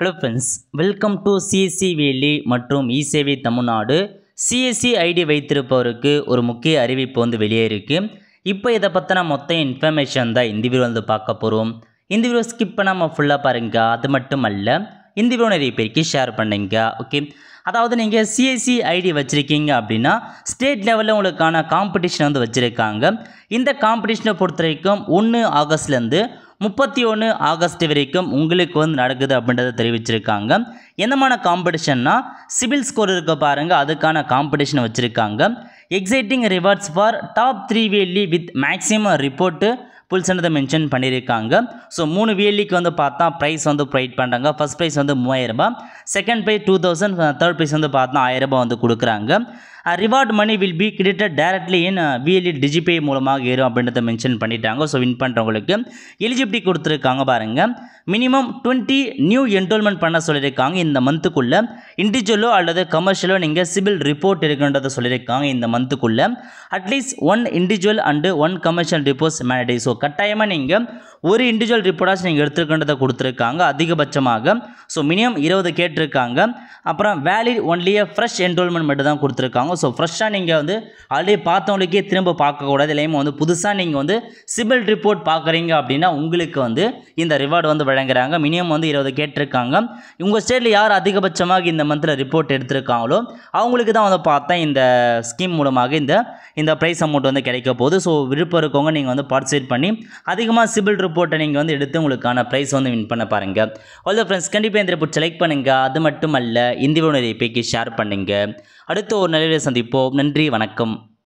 Hello friends, welcome to CSC valley மற்றும் இசேவை Tamil Nadu. CSC ID வைத்திருப்பவருக்கு ஒரு முக்கிய அறிவிப்பு வெளியே இருக்குது. இப்போ இதை பற்றின மொத்த இன்ஃபர்மேஷன் தான் இந்த வீடியோ பார்க்க போகிறோம். இந்த வீடியோ ஸ்கிப் பண்ணாமல் ஃபுல்லாக பாருங்க. அது மட்டும் அல்ல, இந்த வீடியோ நிறைய பேருக்கு ஷேர் பண்ணுங்க. ஓகே, அதாவது நீங்கள் சிஎஸ்சி ஐடி வச்சுருக்கீங்க அப்படின்னா ஸ்டேட் லெவலில் உங்களுக்கான காம்படிஷன் வச்சுருக்காங்க. இந்த காம்படிஷனை பொறுத்த வரைக்கும் 1 ஆகஸ்ட்லேருந்து 31 ஆகஸ்ட் வரைக்கும் உங்களுக்கு நடக்குது அப்படின்றத தெரிவிச்சிருக்காங்க. என்னமான காம்படிஷன்னா சிவில் ஸ்கோர் இருக்க பாருங்கள், அதுக்கான காம்படிஷன் வச்சுருக்காங்க. எக்ஸைட்டிங் ரிவார்ட்ஸ் ஃபார் டாப் 3 வேலி வித் மேக்ஸிமம் ரிப்போர்ட்டு புல்ஸ்ன்றதை மென்ஷன் பண்ணியிருக்காங்க. ஸோ 3 வேலிக்கு பார்த்தா ப்ரைஸ் ப்ரொவைட் பண்ணுறாங்க. ஃபஸ்ட் ப்ரைஸ் 3000 ரூபாய், செகண்ட் ப்ரைஸ் 2000, தேர்ட் ப்ரைஸ் பார்த்தா 1000 ரூபாய் கொடுக்குறாங்க. Reward money will be credited directly in VLE DigiPay மூலமாக ஏறும் அப்படின்றத மென்ஷன் பண்ணிட்டாங்க. ஸோ வின் பண்ணுறவங்களுக்கு எலிஜிபிலிட்டி கொடுத்துருக்காங்க பாருங்கள். மினிமம் 20 நியூ என்ரோல்மெண்ட் பண்ண சொல்லியிருக்காங்க. இந்த மந்த்துக்குள்ளே இண்டிவிஜுவலோ அல்லது கமர்ஷியலோ நீங்கள் சிவில் ரிப்போர்ட் இருக்குன்றதை சொல்லியிருக்காங்க. இந்த மந்த்துக்குள்ளே at least 1 individual and 1 commercial reports mandatory. So கட்டாயமாக நீங்கள் ஒரு இண்டிவிஜுவல் ரிப்போர்ட்டாக நீங்கள் எடுத்துருக்கின்றதை கொடுத்துருக்காங்க அதிகபட்சமாக. ஸோ மினிமம் 20 கேட்டிருக்காங்க. அப்புறம் வேலிட் ஒன்லியே ஃப்ரெஷ் என்ரோல்மெண்ட் மட்டும் தான் கொடுத்துருக்காங்க. ஸோ ஃப்ரெஷ்ஷாக நீங்கள் ஆல்ரெடி பார்த்தவங்களுக்கே திரும்ப பார்க்கக்கூடாது. இல்லையுமே புதுசாக நீங்கள் சிவில் ரிப்போர்ட் பார்க்குறீங்க அப்படின்னா உங்களுக்கு இந்த ரிவார்டு வழங்குறாங்க. மினிமம் 20 கேட்டிருக்காங்க. உங்கள் ஸ்டேட்டில் யார் அதிகபட்சமாக இந்த மந்தில் ரிப்போர்ட் எடுத்திருக்காங்களோ அவங்களுக்கு தான் பார்த்தா இந்த ஸ்கீம் மூலமாக இந்த ப்ரைஸ் அமௌண்ட் கிடைக்க போகுது. ஸோ விருப்பம் இருக்கவங்க நீங்கள் பார்ட்டிசிபேட் பண்ணி அதிகமாக சிவில் ரிப்போர்ட்டை நீங்கள் எடுத்து உங்களுக்கான ப்ரைஸ் வின் பண்ண பாருங்கள். ஆல் த ஃப்ரெண்ட்ஸ், கண்டிப்பாக இந்த ரிப்போர்ட் செலக்ட் பண்ணுங்கள். அது மட்டும் அல்ல, இந்த வீடியோ நிறைய பேருக்கு ஷேர் பண்ணுங்கள். அடுத்த ஒரு நல்ல சந்திப்போம். நன்றி, வணக்கம்.